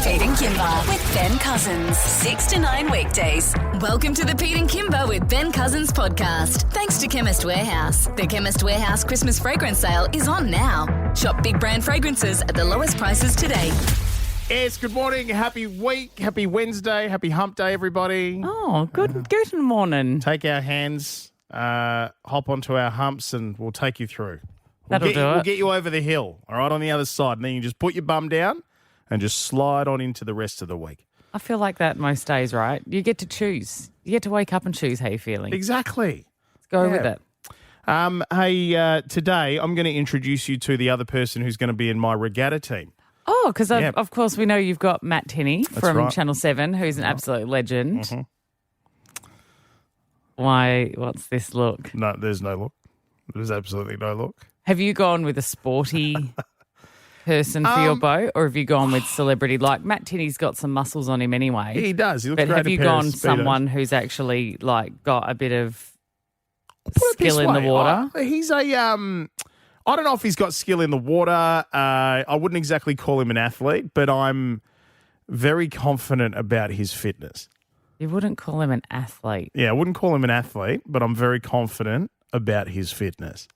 Pete and Kimber with Ben Cousins. 6 to 9 weekdays. Welcome to the Pete and Kimber with Ben Cousins podcast. Thanks to Chemist Warehouse. The Chemist Warehouse Christmas fragrance sale is on now. Shop big brand fragrances at the lowest prices today. Yes, good morning, happy week, happy Wednesday, happy hump day, everybody. Oh, good morning. Take our hands, hop onto our humps, and we'll take you through. We'll get you over the hill, all right, on the other side. And then you just put your bum down and just slide on into the rest of the week. I feel like that most days, right? You get to choose. You get to wake up and choose how you're feeling. Exactly. Let's go with it. Today I'm going to introduce you to the other person who's going to be in my Regatta team. Oh, because of course we know you've got Matt Tenney from right. Channel 7, who's an absolute legend. Mm-hmm. Why, what's this look? No, there's no look. There's absolutely no look. Have you gone with a sporty person for your boat, or have you gone with celebrity? Like Matt Tenney's got some muscles on him anyway. Yeah, he does. He looks but great. have you gone someone who's actually like got a bit of skill in the water? He's a I don't know if he's got skill in the water. I wouldn't exactly call him an athlete, but I'm very confident about his fitness. You wouldn't call him an athlete. Yeah, I wouldn't call him an athlete, but I'm very confident about his fitness.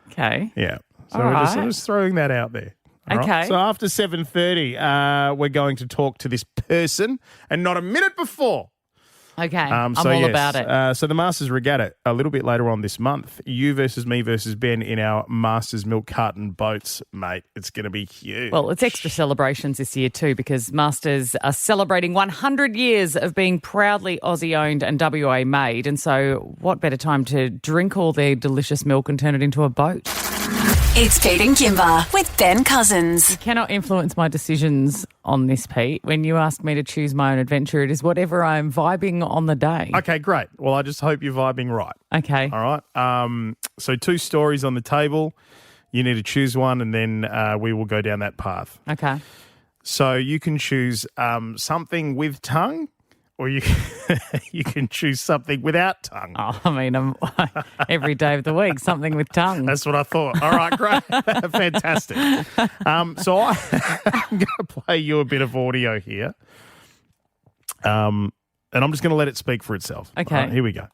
Okay. Yeah. So All I'm right. just throwing that out there. All Okay. Right? So after 7:30, we're going to talk to this person, and not a minute before. Okay. I'm all about it. So the Masters Regatta a little bit later on this month. You versus me versus Ben in our Masters milk carton boats, mate. It's going to be huge. Well, it's extra celebrations this year too, because Masters are celebrating 100 years of being proudly Aussie-owned and WA made. And so what better time to drink all their delicious milk and turn it into a boat? It's Pete and Kimber with Ben Cousins. You cannot influence my decisions on this, Pete. When you ask me to choose my own adventure, it is whatever I'm vibing on the day. Okay, great. Well, I just hope you're vibing right. Okay. All right. So 2 stories on the table. You need to choose one, and then we will go down that path. Okay. So you can choose something with tongue, or you can choose something without tongue. Oh, I mean, every day of the week, something with tongue. That's what I thought. All right, great. Fantastic. So I'm going to play you a bit of audio here. And I'm just going to let it speak for itself. Okay. All right, here we go.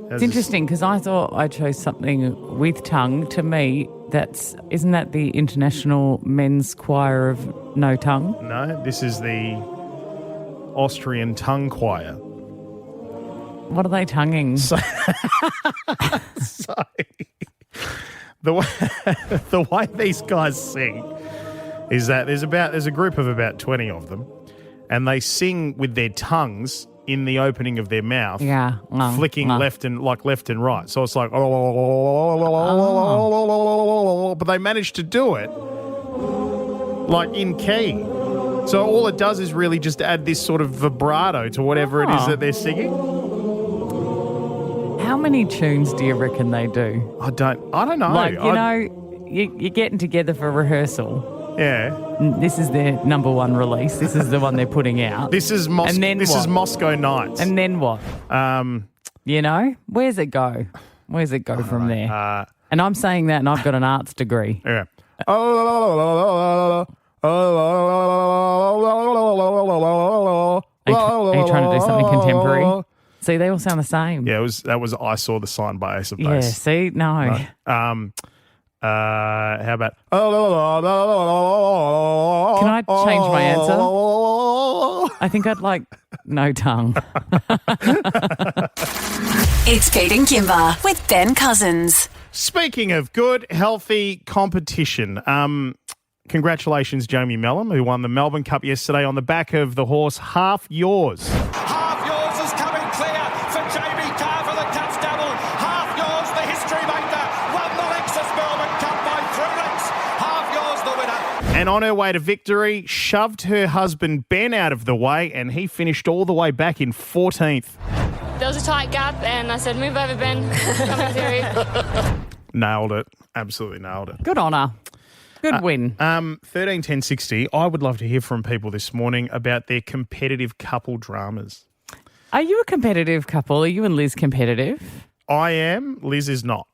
It's interesting because I thought I chose something with tongue. To me, isn't that the International Men's Choir of No Tongue? No, this is the Austrian Tongue Choir. What are they tonguing? So the way these guys sing is that there's a group of about 20 of them, and they sing with their tongues in the opening of their mouth, flicking left and right. So it's like, but they managed to do it like in key. So all it does is really just add this sort of vibrato to whatever it is that they're singing. How many tunes do you reckon they do? I don't know. Like, you're getting together for rehearsal. Yeah. This is their number one release. This is the one they're putting out. This is Moscow Nights. And then what? Where's it go? Where's it go from there? And I'm saying that, and I've got an arts degree. Yeah. Are you trying to do something contemporary? See, they all sound the same. Yeah, that was I Saw the Sign by Ace of Base. Yeah, see? No. Right. How about? Can I change my answer? I think I'd like no tongue. It's Pete and Kimber with Ben Cousins. Speaking of good, healthy competition, congratulations, Jamie Mellon, who won the Melbourne Cup yesterday on the back of the horse Half Yours. Half Yours is coming clear for Jamie Carr for the Cats double. Half Yours, the history maker, won the Lexus Melbourne Cup by 3 lengths. Half Yours, the winner. And on her way to victory, shoved her husband Ben out of the way, and he finished all the way back in 14th. The there was a tight gap, and I said, move over, Ben. Coming through. Nailed it. Absolutely nailed it. Good on her. Good win. 13 10 60. I would love to hear from people this morning about their competitive couple dramas. Are you a competitive couple? Are you and Liz competitive? I am. Liz is not.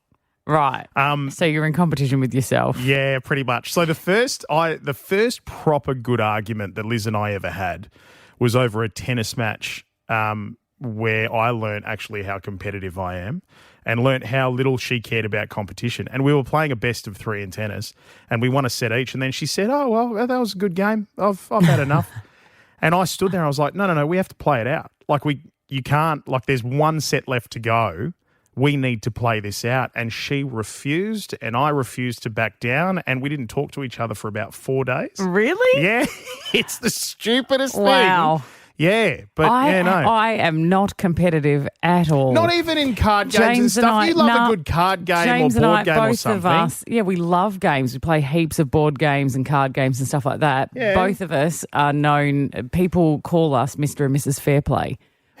Right. So you're in competition with yourself. Yeah, pretty much. So the first proper good argument that Liz and I ever had was over a tennis match where I learnt actually how competitive I am and learnt how little she cared about competition. And we were playing a best of 3 in tennis and we won a set each. And then she said, oh, well, that was a good game. I've had enough. And I stood there and I was like, no, we have to play it out. Like you can't, like there's one set left to go. We need to play this out. And she refused and I refused to back down and we didn't talk to each other for about 4 days. Really? Yeah. It's the stupidest thing. Wow. Yeah. But I am not competitive at all. Not even in card games and stuff. You love a good card game James or board and game both or something. of us, we love games. We play heaps of board games and card games and stuff like that. Yeah. Both of us are known, people call us Mr. and Mrs. Fairplay.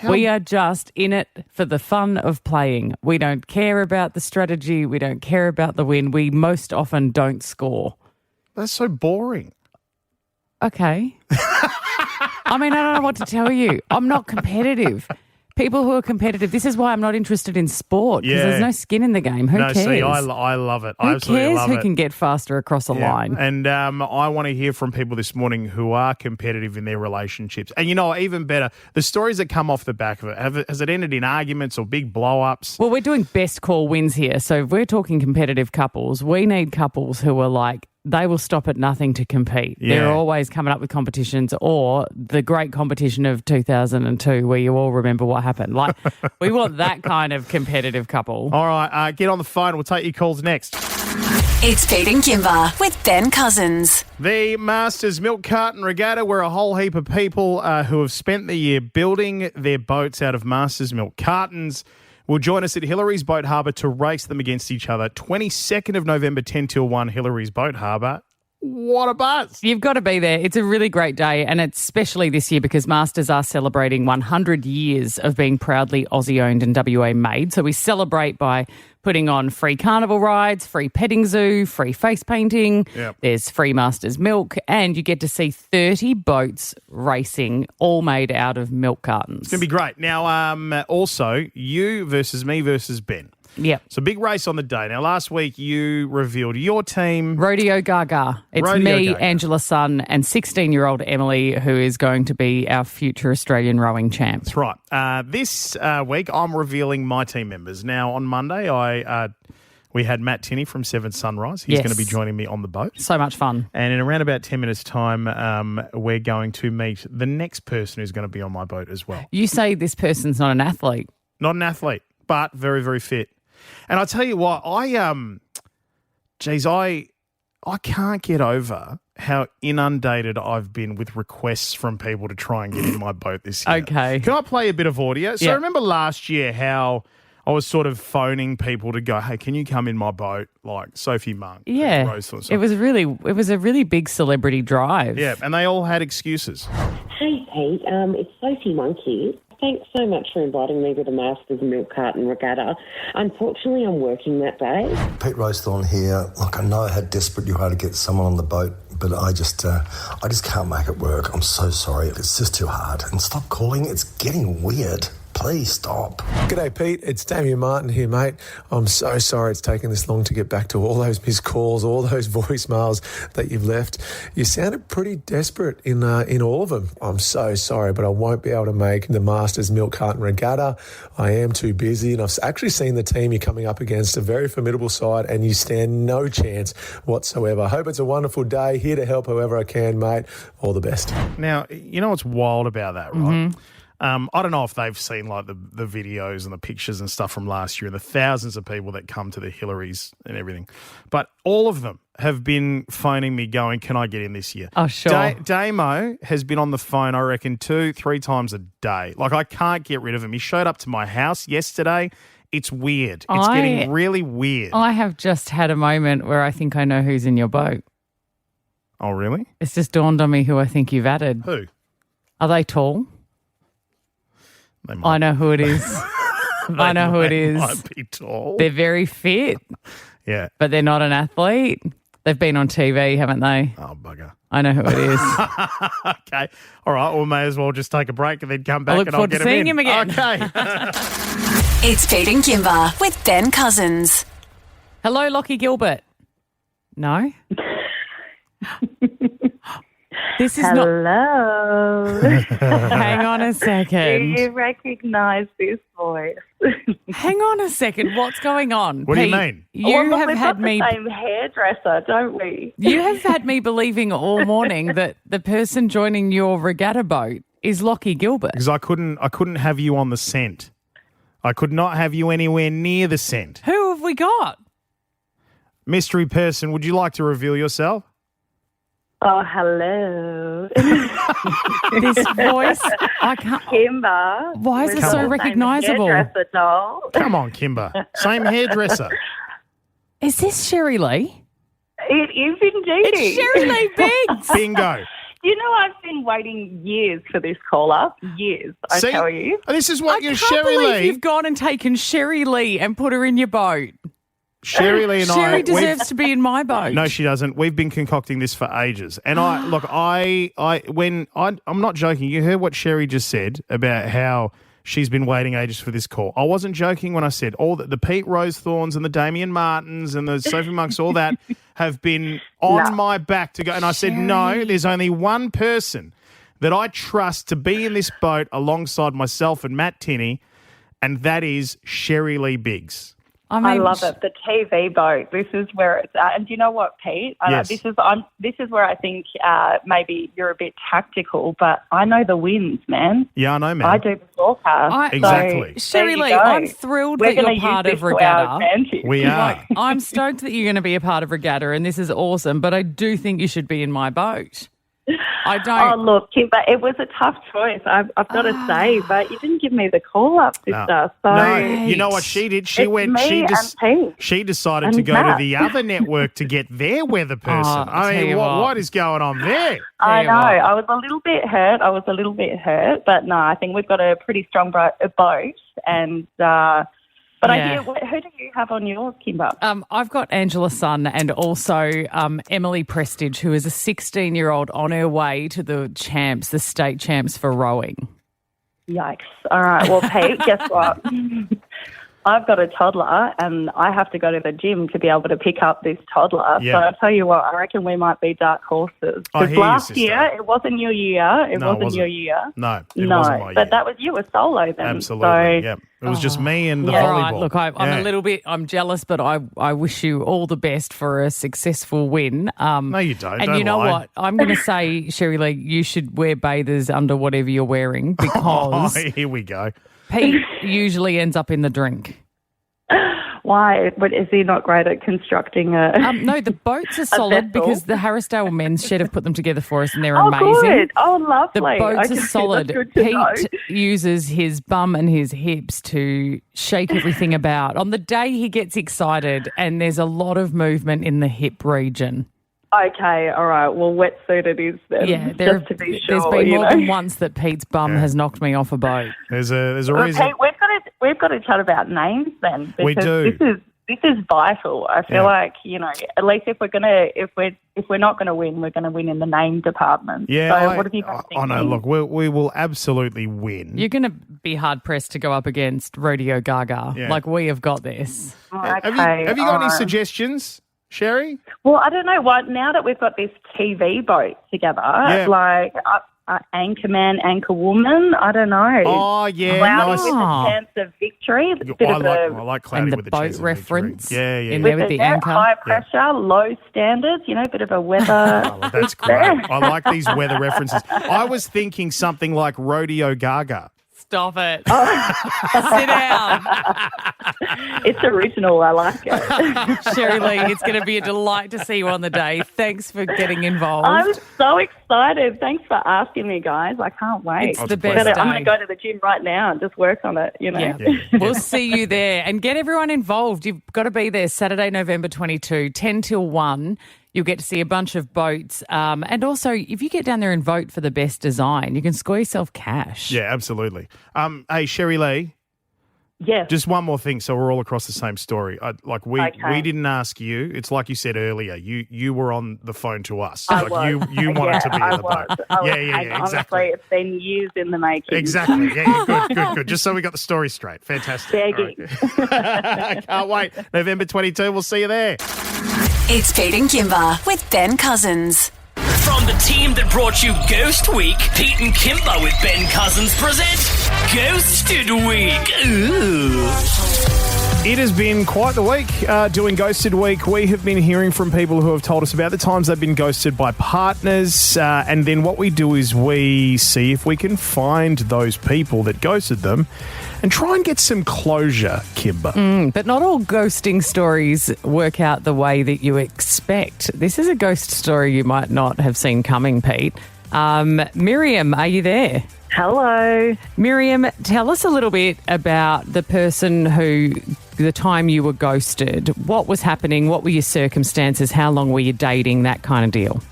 We are just in it for the fun of playing. We don't care about the strategy. We don't care about the win. We most often don't score. That's so boring. Okay. I mean, I don't know what to tell you. I'm not competitive. People who are competitive, this is why I'm not interested in sport because there's no skin in the game. Who cares? See, I love it. I absolutely cares love who it. can get faster across a line? And I want to hear from people this morning who are competitive in their relationships. And, even better, the stories that come off the back of it, has it ended in arguments or big blow-ups? Well, we're doing best call wins here. So if we're talking competitive couples, we need couples who are like, they will stop at nothing to compete. Yeah. They're always coming up with competitions or the great competition of 2002 where you all remember what happened. Like, we want that kind of competitive couple. All right, get on the phone. We'll take your calls next. It's Pete and Kimber with Ben Cousins. The Masters Milk Carton Regatta, where a whole heap of people who have spent the year building their boats out of Masters Milk Cartons will join us at Hillary's Boat Harbour to race them against each other. 22nd of November, 10 till 1, Hillary's Boat Harbour. What a buzz. You've got to be there. It's a really great day, and it's especially this year because Masters are celebrating 100 years of being proudly Aussie-owned and WA-made. So we celebrate by putting on free carnival rides, free petting zoo, free face painting. Yep. There's free Masters milk, and you get to see 30 boats racing, all made out of milk cartons. It's going to be great. Now, also, you versus me versus Ben. Yeah. So big race on the day. Now, last week you revealed your team. Rodeo Gaga. It's Rodeo me, Gaga. Angela Sun, and 16-year-old Emily, who is going to be our future Australian rowing champ. That's right. This week I'm revealing my team members. Now, on Monday, we had Matt Tinney from Seven Sunrise. He's going to be joining me on the boat. So much fun. And in around about 10 minutes' time, we're going to meet the next person who's going to be on my boat as well. You say this person's not an athlete. Not an athlete, but very, very fit. And I tell you what, I can't get over how inundated I've been with requests from people to try and get in my boat this year. Okay. Can I play a bit of audio? So I remember last year how I was sort of phoning people to go, hey, can you come in my boat? Like Sophie Monk. Yeah. It was a really big celebrity drive. Yeah, and they all had excuses. Hey, Pete. It's Sophie Monk here. Thanks so much for inviting me to the Masters Milk Carton Regatta. Unfortunately, I'm working that day. Pete Rowsthorne here. Look, I know how desperate you are to get someone on the boat, but I just can't make it work. I'm so sorry. It's just too hard. And stop calling. It's getting weird. Please stop. G'day, Pete. It's Damien Martin here, mate. I'm so sorry it's taken this long to get back to all those missed calls, all those voicemails that you've left. You sounded pretty desperate in all of them. I'm so sorry, but I won't be able to make the Masters Milk Carton Regatta. I am too busy, and I've actually seen the team you're coming up against, a very formidable side, and you stand no chance whatsoever. Hope it's a wonderful day. Here to help however I can, mate. All the best. Now, you know what's wild about that, right? Mm-hmm. I don't know if they've seen like the videos and the pictures and stuff from last year and the thousands of people that come to the Hillarys and everything. But all of them have been phoning me going, can I get in this year? Oh, sure. Damo has been on the phone, I reckon, 2-3 times a day. Like, I can't get rid of him. He showed up to my house yesterday. It's weird. It's getting really weird. I have just had a moment where I think I know who's in your boat. Oh, really? It's just dawned on me who I think you've added. Who? Are they tall? They might. I know who it is. I know who it is. Might be tall. They're very fit, Yeah. but they're not an athlete. They've been on TV, haven't they? Oh, bugger. I know who it is. Okay. All right. Well, may as well just take a break and then come back I look and I'll forward get to seeing in. him again. Okay. It's Pete and Kimber with Ben Cousins. Hello, Lockie Gilbert. No? This is not... Hello. Hang on a Do second. you recognise this voice? Hang on a second. What's going on? What do you Pete, mean? You Well, have we've had got me... the same hairdresser, don't we? You have had me believing all morning that the person joining your regatta boat is Lockie Gilbert. Because I couldn't have you on the scent. I could not have you anywhere near the scent. Who have we got? Mystery person, would you like to reveal yourself? Oh, hello. This voice, I can't... Kimber. Why is We've it got so the same recognisable? hairdresser, doll. Come on, Kimber. Same hairdresser. Is this Sherry Lee? It is indeed. It's Sherry Lee Biggs. Bingo. You know, I've been waiting years for this call-up. Years, I See? tell you. This is what I you're can't Sherry believe Lee. you've gone and taken Sherry Lee and put her in your boat. Sherry Lee and Sherry I. deserves to be in my boat. No, she doesn't. We've been concocting this for ages. And I'm not joking. You heard what Sherry just said about how she's been waiting ages for this call. I wasn't joking when I said all the Pete Rosethorns and the Damien Martins and the Sophie Monks, all that have been on my back to go. And I said, no, there's only one person that I trust to be in this boat alongside myself and Matt Tinney, and that is Sherry Lee Biggs. I love it. The TV boat. This is where it's at. And do you know what, Pete? Yes. This is where I think maybe you're a bit tactical, but I know the winds, man. Yeah, I know, man. I do the forecast. Exactly. Sherry there Lee, you go. I'm thrilled We're that gonna you're part use of this to our Regatta. advantage. We are. I'm stoked that you're going to be a part of Regatta, and this is awesome, but I do think you should be in my boat. I don't. Oh, look, Kimber, it was a tough choice, I've got to say, but you didn't give me the call-up, sister. So No, you know what she did? She it's went. me and Pete She decided and to go Matt. to the other network to get their weather person. I'll I tell mean, you what. what is going on there? I you know. what. I was a little bit hurt, but no, I think we've got a pretty strong boat, and but I hear, who do you have on yours, Kimber? I've got Angela Sun and also Emily Prestige, who is a 16-year-old on her way to the state champs for rowing. Yikes! All right, well, Pete, guess what? I've got a toddler and I have to go to the gym to be able to pick up this toddler. Yeah. So I'll tell you what, I reckon we might be dark horses. I Because hear you, last sister. year, it wasn't your year. It No, it wasn't your wasn't. year. No, it wasn't my year. But that was you were solo then. Absolutely. So, Yeah, it was just me and the All volleyball. right, look, I'm jealous, but I wish you all the best for a successful win. No, you don't. And Don't you know lie. what? I'm going to say, Sherry Lee, you should wear bathers under whatever you're wearing Oh, because here we go. Pete usually ends up in the drink. why? But is he not great at constructing a... No, the boats are solid vessel? because the Harrisdale men's shed have put them together for us and they're Oh, amazing. good. Oh, The lovely. boats Okay, are solid. That's good to know. Pete uses his bum and his hips to shake everything about. On the day he gets excited and there's a lot of movement in the hip region. Okay, all right. Well, wetsuit it is then. Yeah, just to be sure. there's been you more know. than once that Pete's bum has knocked me off a boat. There's a Well, reason. Pete, we've got to chat about names then. We Because do. This is vital. I feel Yeah. like, you know, at least if we're not gonna win, we're gonna win in the name department. Yeah, So what have you got I know. thinking? Look, we will absolutely win. You're going to be hard pressed to go up against Rodeo Gaga. Yeah. Like, we have got this. Okay, Have you got any all right. suggestions, Sherry? Well, I don't know what. Now that we've got this TV boat together, like anchorman, anchorwoman, I don't know. Oh, yeah, Cloudy nice. with a chance of victory. A bit I of like cloudy And the with a boat chance of victory. reference Yeah, yeah. in yeah. there with the anchor. high pressure, low standards. You know, bit of a weather. Oh, that's great. I like these weather references. I was thinking something like Rodeo Gaga. Stop it. Sit down. It's original. I like it. Sherry Lee, it's going to be a delight to see you on the day. Thanks for getting involved. I'm so excited. Thanks for asking me, guys. I can't wait. It's the best I'm day. going to go to the gym right now and just work on it, you know. Yeah. We'll see you there and get everyone involved. You've got to be there Saturday, November 22, 10 till 1. You'll get to see a bunch of boats. And also, if you get down there and vote for the best design, you can score yourself cash. Yeah, absolutely. Hey, Sherry Lee, Yes. Just one more thing, so we're all across the same story. We Okay. didn't ask you. It's like you said earlier. You were on the phone to us. I Like was. you wanted to be I in the boat. was. Yeah, exactly. Honestly, it's been years in the making. Exactly. Yeah, good. Just so we got the story straight. Fantastic. Begging. All right. Can't wait. November 22. We'll see you there. It's Pete and Kimber with Ben Cousins. From the team that brought you Ghost Week, Pete and Kimber with Ben Cousins present Ghosted Week. Ooh. It has been quite the week doing Ghosted Week. We have been hearing from people who have told us about the times they've been ghosted by partners. And then what we do is we see if we can find those people that ghosted them and try and get some closure, Kimber. But not all ghosting stories work out the way that you expect. This is a ghost story you might not have seen coming, Pete. Miriam, are you there? Hello. Miriam, tell us a little bit about the person who, the time you were ghosted. What was happening? What were your circumstances? How long were you dating? That kind of deal.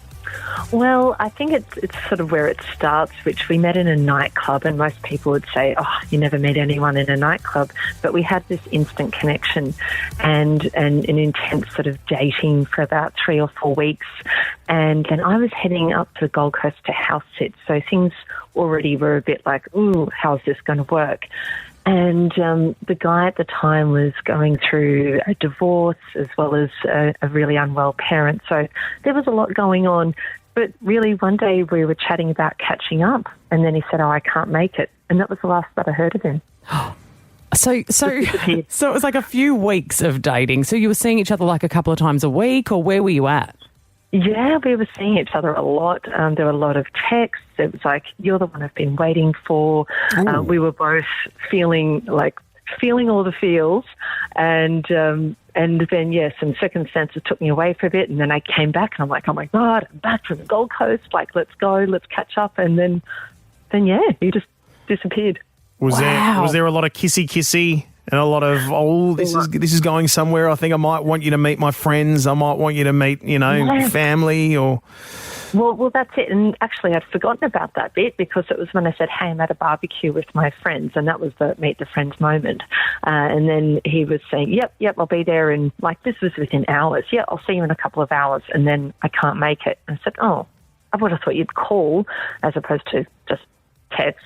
Well, I think it's sort of where it starts, which we met in a nightclub, and most people would say, oh, you never meet anyone in a nightclub. But we had this instant connection and an intense sort of dating for about 3 or 4 weeks. And then I was heading up to the Gold Coast to house sit, so things already were a bit like, ooh, how's this going to work? And the guy at the time was going through a divorce as well as a really unwell parent. So there was a lot going on. But really, one day we were chatting about catching up, and then he said, oh, I can't make it. And that was the last that I heard of him. So it was like a few weeks of dating. So you were seeing each other like a couple of times a week, or where were you at? Yeah, we were seeing each other a lot. There were a lot of texts. It was like, you're the one I've been waiting for. We were both feeling all the feels. And then, yeah, some circumstances took me away for a bit. And then I came back and I'm like, oh, my God, I'm back from the Gold Coast. Like, let's go, let's catch up. And then yeah, he just disappeared. Was there a lot of kissy? And a lot of, this is going somewhere. I think I might want you to meet my friends. I might want you to meet, family or... Well, that's it. And actually, I'd forgotten about that bit because it was when I said, hey, I'm at a barbecue with my friends. And that was the meet the friends moment. And then he was saying, yep, I'll be there. And this was within hours. Yeah, I'll see you in a couple of hours. And then I can't make it. And I said, oh, I would have thought you'd call as opposed to just text.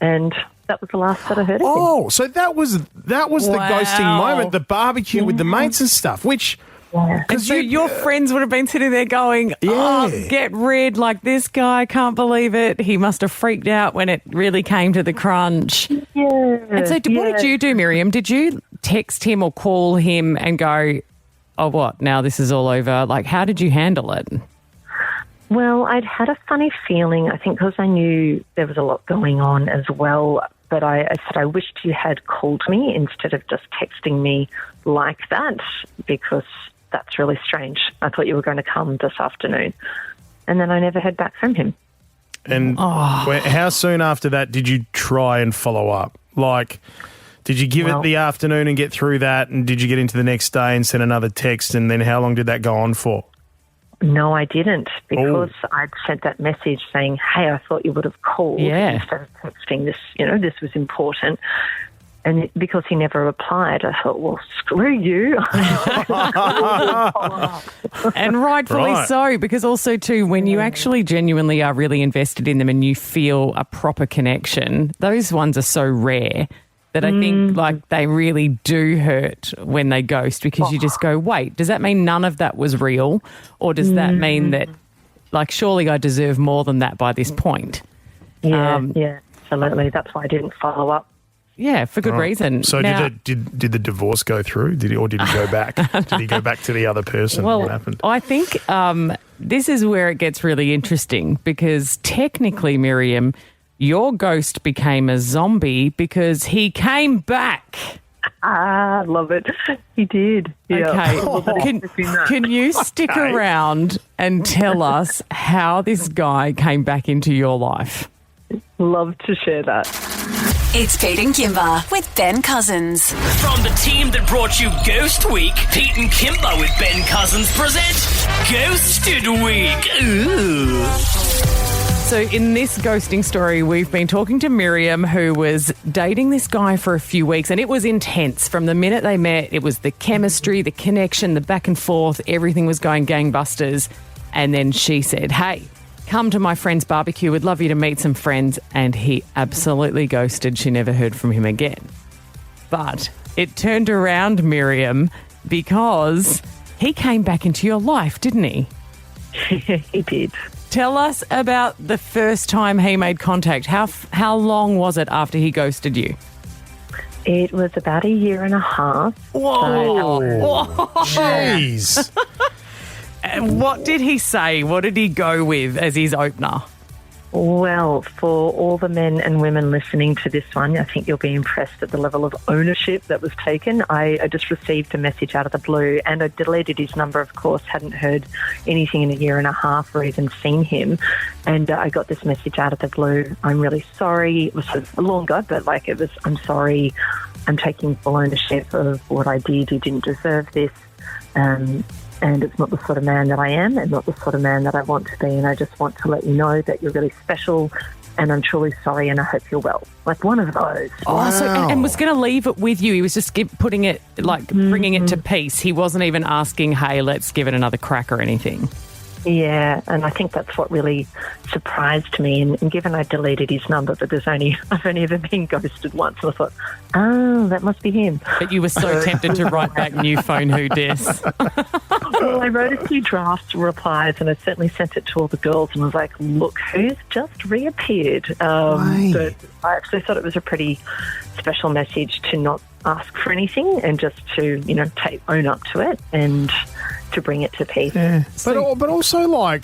And that was the last that I heard of him. Oh, so that was the ghosting moment, the barbecue with the mates and stuff, which... Yeah. And so your friends would have been sitting there going, get rid, like this guy, can't believe it. He must have freaked out when it really came to the crunch. Yeah. And so what did you do, Miriam? Did you text him or call him and go, oh, what, now this is all over? Like, how did you handle it? Well, I'd had a funny feeling, I think because I knew there was a lot going on as well. But I said, I wished you had called me instead of just texting me like that because that's really strange. I thought you were going to come this afternoon. And then I never heard back from him. And how soon after that did you try and follow up? Like, did you give it the afternoon and get through that? And did you get into the next day and send another text? And then how long did that go on for? No, I didn't because I'd sent that message saying, hey, I thought you would have called instead of texting this, this was important. And because he never replied, I thought, well, screw you. And rightfully so, because also too, when you actually genuinely are really invested in them and you feel a proper connection, those ones are so rare that I think they really do hurt when they ghost because you just go, wait, does that mean none of that was real? Or does that mean that, surely I deserve more than that by this point? Yeah, absolutely. That's why I didn't follow up. Yeah, for good reason. So now, did the divorce go through? Did he go back? Did he go back to the other person? Well, what happened? I think this is where it gets really interesting because technically, Miriam, your ghost became a zombie because he came back. Ah, love it. He did. Yeah. Okay. Can you stick around and tell us how this guy came back into your life? Love to share that. It's Pete and Kimber with Ben Cousins. From the team that brought you Ghost Week, Pete and Kimber with Ben Cousins present Ghosted Week. Ooh. So in this ghosting story, we've been talking to Miriam, who was dating this guy for a few weeks, and it was intense. From the minute they met, it was the chemistry, the connection, the back and forth, everything was going gangbusters. And then she said, hey, come to my friend's barbecue, would love you to meet some friends. And he absolutely ghosted. She never heard from him again. But it turned around, Miriam, because he came back into your life, didn't he? He did. Tell us about the first time he made contact. How long was it after he ghosted you? It was about a year and a half. Whoa! Jeez! And what did he say? What did he go with as his opener? Well, for all the men and women listening to this one, I think you'll be impressed at the level of ownership that was taken. I just received a message out of the blue and I deleted his number, of course, hadn't heard anything in a year and a half or even seen him. And I got this message out of the blue. I'm really sorry. It was longer, but I'm sorry. I'm taking full ownership of what I did. You didn't deserve this. And it's not the sort of man that I am and not the sort of man that I want to be. And I just want to let you know that you're really special and I'm truly sorry and I hope you're well. Like one of those. Oh, so, and was going to leave it with you. He was just putting it, bringing it to peace. He wasn't even asking, hey, let's give it another crack or anything. Yeah, and I think that's what really surprised me. And given I deleted his number, but I've only ever been ghosted once, and I thought, oh, that must be him. But you were so tempted to write back new phone who dis. Well, I wrote a few draft replies, and I certainly sent it to all the girls, and was like, look, who's just reappeared? But I actually thought it was a pretty special message to not ask for anything and just to, own up to it and to bring it to peace. Yeah. But also,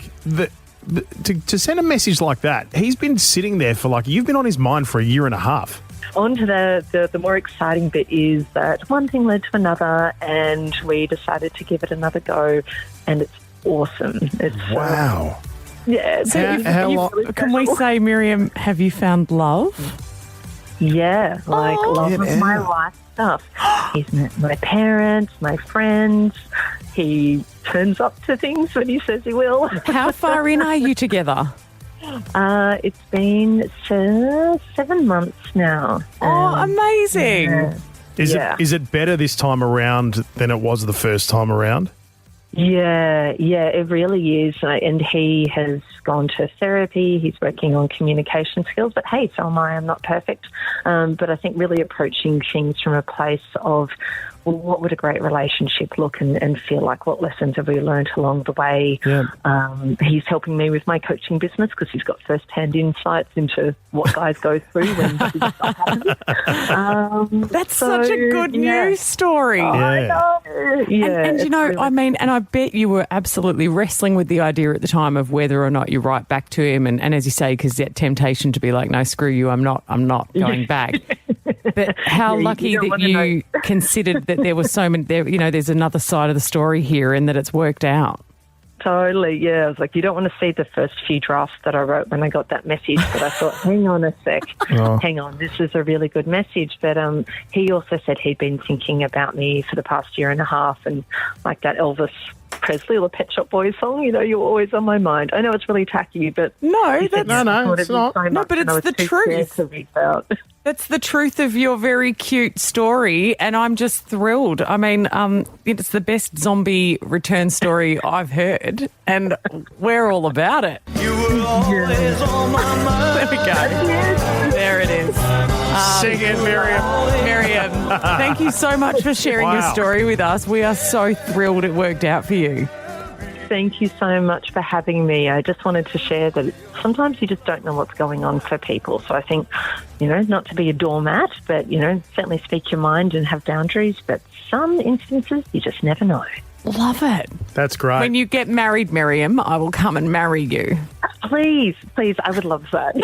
to send a message like that, he's been sitting there for you've been on his mind for a year and a half. On to the more exciting bit is that one thing led to another and we decided to give it another go and it's awesome. Wow. Yeah. So can we say, Miriam, have you found love? Yeah, love of my life stuff. He's met my parents, my friends. He turns up to things when he says he will. How far in are you together? It's been 7 months now. Oh, amazing. Is it better this time around than it was the first time around? Yeah, it really is. And he has gone to therapy. He's working on communication skills. But hey, so am I. I'm not perfect. But I think really approaching things from a place of, well, what would a great relationship look and feel like? What lessons have we learned along the way? Yeah. He's helping me with my coaching business because he's got first-hand insights into what guys go through when this stuff happens. That's such a good news story. Yeah. I know. Yeah, and really and I bet you were absolutely wrestling with the idea at the time of whether or not you write back to him. And as you say, because that temptation to be like, no, screw you, I'm not going back. But how lucky that you considered that there was so many, there's another side of the story here and that it's worked out. Totally, yeah. I was like, you don't want to see the first few drafts that I wrote when I got that message, but I thought, hang on a sec. Hang on, this is a really good message. But he also said he'd been thinking about me for the past year and a half, and like that Elvis Presley or the Pet Shop Boys song, you're always on my mind. I know it's really tacky, but... No, it's not. No, but it's the truth. To reach out. That's the truth of your very cute story, and I'm just thrilled. I mean, it's the best zombie return story I've heard, and we're all about it. You were always on my mind. There we go. There it is. Sing it, Miriam, thank you so much for sharing your story with us. We are so thrilled it worked out for you. Thank you so much for having me. I just wanted to share that sometimes you just don't know what's going on for people. So I think, not to be a doormat, but, certainly speak your mind and have boundaries. But some instances, you just never know. Love it. That's great. When you get married, Miriam, I will come and marry you. Please, I would love that.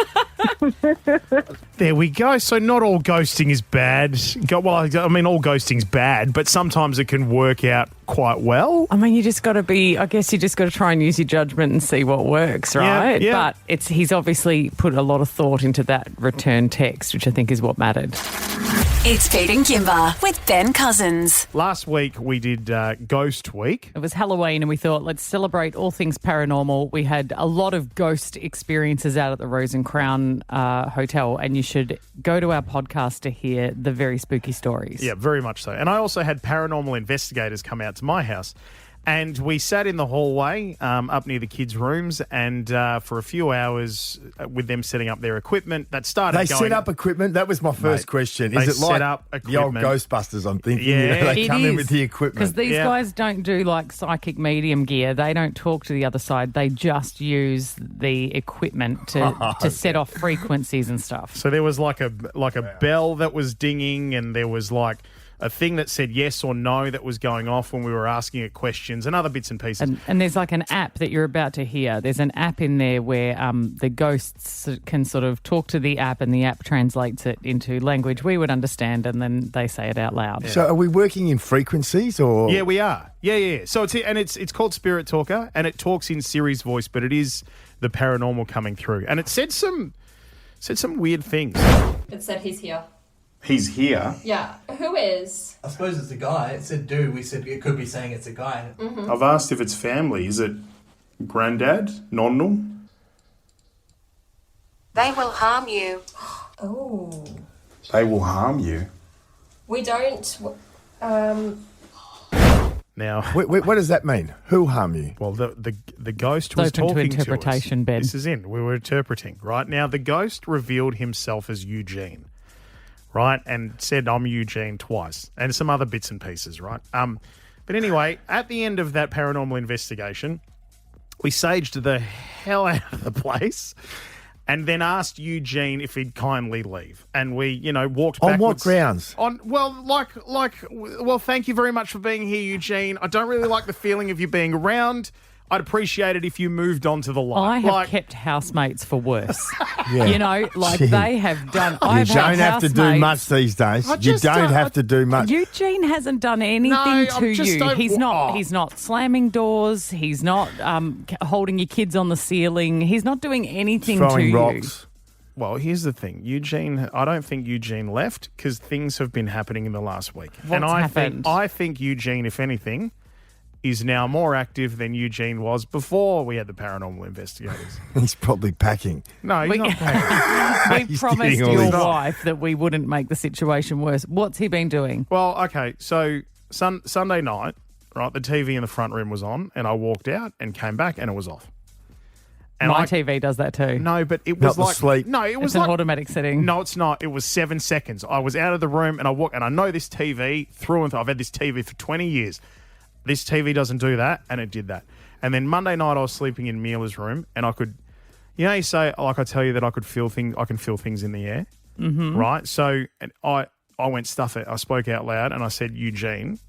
There we go. So not all ghosting is bad. All ghosting's bad, but sometimes it can work out quite well. I mean, you just got to try and use your judgment and see what works, right? Yeah. But he's obviously put a lot of thought into that return text, which I think is what mattered. It's Pete and Kimber with Ben Cousins. Last week we did Ghost Week. It was Halloween and we thought let's celebrate all things paranormal. We had a lot of ghost experiences out at the Rose and Crown Hotel, and you should go to our podcast to hear the very spooky stories. Yeah, very much so. And I also had paranormal investigators come out to my house. And we sat in the hallway up near the kids' rooms and for a few hours with them setting up their equipment. That started They going... set up equipment? That was my first question. Is it like the old Ghostbusters, I'm thinking? Yeah. They come in with the equipment. Because these guys don't do like psychic medium gear. They don't talk to the other side. They just use the equipment to set off frequencies and stuff. So there was like a bell that was dinging, and there was like a thing that said yes or no that was going off when we were asking it questions and other bits and pieces. And there's like an app that you're about to hear. There's an app in there where the ghosts can sort of talk to the app, and the app translates it into language we would understand, and then they say it out loud. So are we working in frequencies or? Yeah, we are. Yeah. So it's called Spirit Talker, and it talks in Siri's voice, but it is the paranormal coming through. And it said some weird things. It said he's here. He's here. Yeah. Who is? I suppose it's a guy. It said do. We said it could be saying it's a guy. Mm-hmm. I've asked if it's family. Is it granddad? Nonnal? They will harm you. Oh. They will harm you. We don't. Now, what does that mean? Who'll harm you? Well, the ghost was open to talking interpretation, to us. Ben. This is in. We were interpreting, right? Now, the ghost revealed himself as Eugene, right? And said, I'm Eugene twice. And some other bits and pieces, right? But anyway, at the end of that paranormal investigation, we saged the hell out of the place and then asked Eugene if he'd kindly leave. And we, walked backwards. On what grounds? Well, thank you very much for being here, Eugene. I don't really like the feeling of you being around. I'd appreciate it if you moved on to the light. I have kept housemates for worse. Yeah. They have done. You don't have to do much these days. You don't have to do much. Eugene hasn't done anything to you. He's not slamming doors. He's not holding your kids on the ceiling. He's not doing anything Throwing to rocks. you. Well, here's the thing. I don't think Eugene left because things have been happening in the last week. What's happened? I think Eugene, if anything, is now more active than Eugene was before we had the paranormal investigators. He's probably packing. No, he's not packing. We promised your wife that we wouldn't make the situation worse. What's he been doing? Well, okay, so Sunday night, right, the TV in the front room was on, and I walked out and came back, and it was off. And My TV does that too. No, but it was Not the like sleep. No, it was It's like an automatic setting. No, it's not. It was 7 seconds. I was out of the room, and I walked, and I know this TV through and through. I've had this TV for 20 years. This TV doesn't do that, and it did that. And then Monday night, I was sleeping in Mila's room, and I could, you say, like I tell you that I can feel things in the air, right? So and I went, stuff it. I spoke out loud, and I said, Eugene,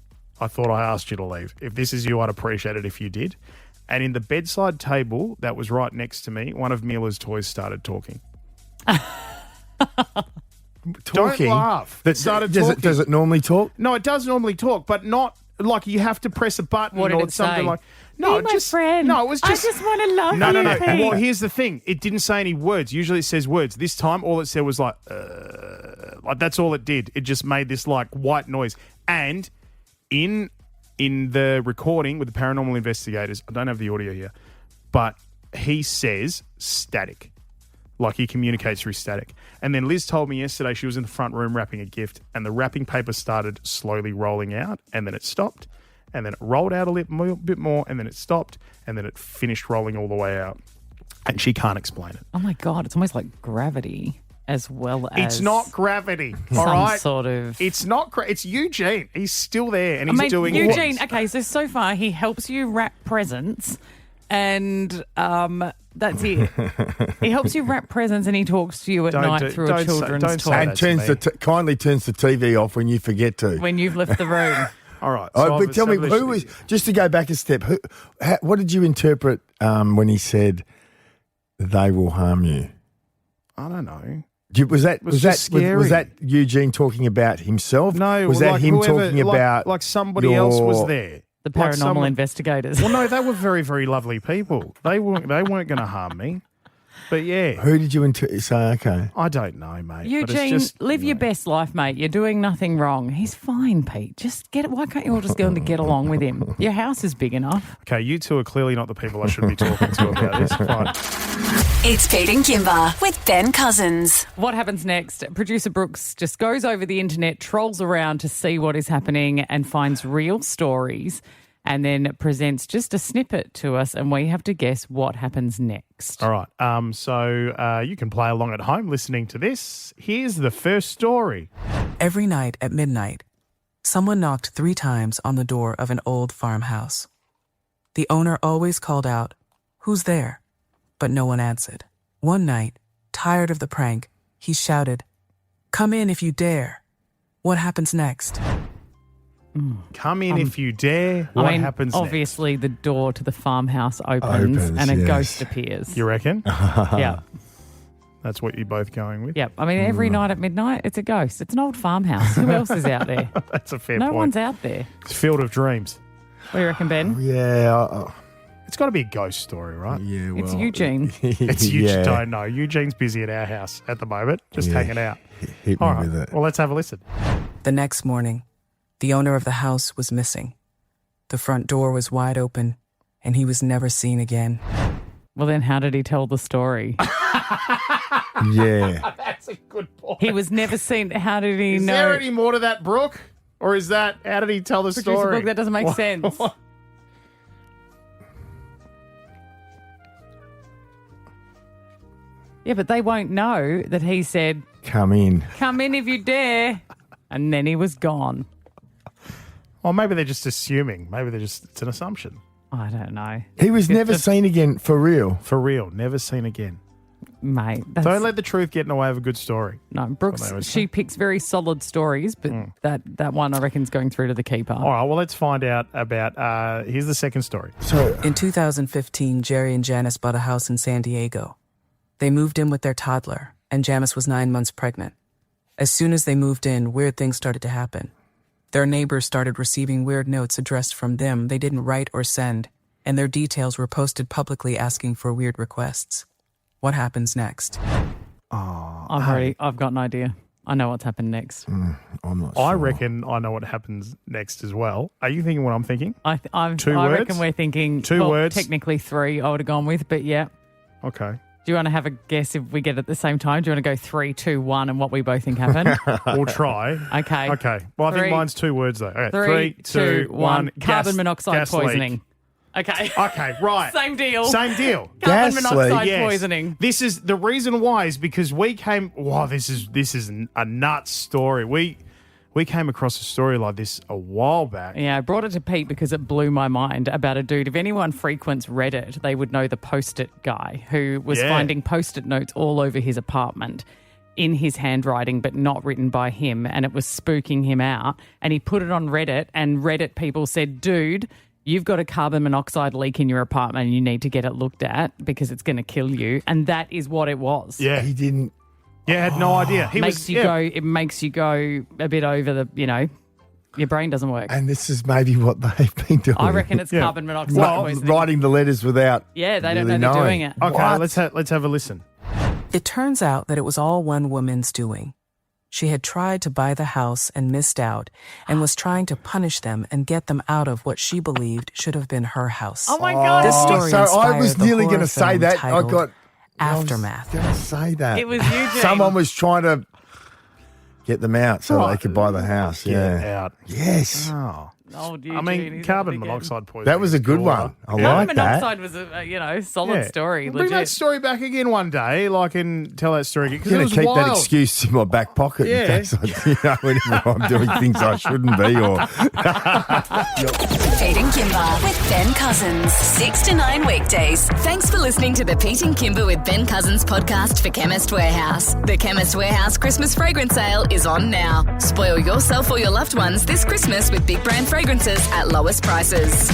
I thought I asked you to leave. If this is you, I'd appreciate it if you did. And in the bedside table that was right next to me, one of Mila's toys started talking. Don't laugh. Does it normally talk? No, it does normally talk, but not like you have to press a button What did or it something say? like. No, Be my friend. No, it was just. I just want to love No. you. Pete. Well, here's the thing. It didn't say any words. Usually it says words. This time, all it said was like that's all it did. It just made this like white noise. And in the recording with the paranormal investigators, I don't have the audio here, but he says static. Like he communicates through static. And then Liz told me yesterday she was in the front room wrapping a gift, and the wrapping paper started slowly rolling out, and then it stopped, and then it rolled out a bit more, and then it stopped, and then it finished rolling all the way out. And she can't explain it. Oh my God, it's almost like gravity as well as. It's not gravity, all some right? sort of. It's not. It's Eugene. He's still there, and he's doing Eugene. what? Okay, so far he helps you wrap presents, and that's it. He helps you wrap presents, and he talks to you at night through a children's toy. And kindly turns the TV off when you forget to. When you've left the room. All right. But tell me, who was, just to go back a step, what did you interpret when he said they will harm you? I don't know. Was that Eugene talking about himself? No. Was that him talking about like somebody else was there? The paranormal investigators. Well, no, they were very, very lovely people. They weren't going to harm me. But yeah. Who did you say, okay? I don't know, mate. Eugene, live your best life, mate. You're doing nothing wrong. He's fine, Pete. Just why can't you all just go and get along with him? Your house is big enough. Okay, you two are clearly not the people I should be talking to about this. Fine. It's Pete and Kimber with Ben Cousins. What happens next? Producer Brooks just goes over the internet, trolls around to see what is happening and finds real stories, and then presents just a snippet to us, and we have to guess what happens next. All right. So you can play along at home listening to this. Here's the first story. Every night at midnight, someone knocked 3 times on the door of an old farmhouse. The owner always called out, "Who's there?" But no one answered. One night, tired of the prank, he shouted, "Come in if you dare." What happens next? Come in if you dare. What happens next? Obviously, the door to the farmhouse opens and a ghost appears. You reckon? Yeah. That's what you're both going with? Yep. I mean, every night at midnight, it's a ghost. It's an old farmhouse. Who else is out there? That's a fair point. No one's out there. It's Field of Dreams. What do you reckon, Ben? Yeah. It's got to be a ghost story, right? Yeah, well. It's Eugene. It's Eugene. Don't know. Eugene's busy at our house at the moment, just hanging out. Hit me All right. with it. Well, let's have a listen. The next morning, the owner of the house was missing. The front door was wide open, and he was never seen again. Well, then how did he tell the story? Yeah. That's a good point. He was never seen. How did he Is know? there any more to that, Brooke? Or is that, how did he tell the Producer story? Brooke, that doesn't make sense. Yeah, but they won't know that he said, Come in. "Come in if you dare," and then he was gone. Or maybe they're just assuming. Maybe it's an assumption. I don't know. He was never seen again, for real. For real. Never seen again. Mate. Don't let the truth get in the way of a good story. No, Brooks, she picks very solid stories, but that one I reckon is going through to the keeper. All right, well, let's find out about, here's the second story. In 2015, Jerry and Janice bought a house in San Diego. They moved in with their toddler, and Janice was 9 months pregnant. As soon as they moved in, weird things started to happen. Their neighbors started receiving weird notes addressed from them they didn't write or send, and their details were posted publicly asking for weird requests. What happens next? I've got an idea. I know what's happened next. I'm not sure. I reckon I know what happens next as well. Are you thinking what I'm thinking? I reckon we're thinking 2 words. Technically 3 I would have gone with, but yeah. Okay. Do you want to have a guess if we get it at the same time? Do you want to go 3, 2, 1 and what we both think happened? We'll try. Okay. Okay. Well, I think mine's 2 words though. Okay. 3, 2, 1. Carbon Gas monoxide poisoning. leak. Okay. Okay, right. Same deal. Same deal. Carbon monoxide Yes. poisoning. This is the reason why is because we came. Wow, this is a nuts story. We came across a story like this a while back. Yeah, I brought it to Pete because it blew my mind about a dude. If anyone frequents Reddit, they would know the Post-it guy who was finding Post-it notes all over his apartment in his handwriting, but not written by him, and it was spooking him out. And he put it on Reddit, and Reddit people said, "Dude, you've got a carbon monoxide leak in your apartment and you need to get it looked at because it's going to kill you." And that is what it was. Yeah. He didn't. Yeah, had no idea. It makes you go a bit over the, your brain doesn't work. And this is maybe what they've been doing. I reckon it's carbon monoxide poisoning. Writing the letters without Yeah, they don't really know they're knowing. doing it. Okay, let's have a listen. It turns out that it was all one woman's doing. She had tried to buy the house and missed out and was trying to punish them and get them out of what she believed should have been her house. Oh, my God. This story So I inspired was the nearly horror going to say film that. I titled got Aftermath. going to say that. It was Eugene. Someone was trying to get them out so they could buy the house. Get Yeah. out. Yes. Oh. Old Eugene, I mean, he's carbon at it again. monoxide poisoning. That was a good is one. I Carbon like that. monoxide was a solid Yeah. story. We'll bring Legit. that story back again one day, and tell that story again. I'm Because it going was to keep wild. that excuse in my back pocket in Yeah. case whenever I'm doing things I shouldn't be. Or Pete and Kimber with Ben Cousins. 6 to 9 weekdays. Thanks for listening to the Pete and Kimber with Ben Cousins podcast for Chemist Warehouse. The Chemist Warehouse Christmas fragrance sale is on now. Spoil yourself or your loved ones this Christmas with big brand fragrances at lowest prices.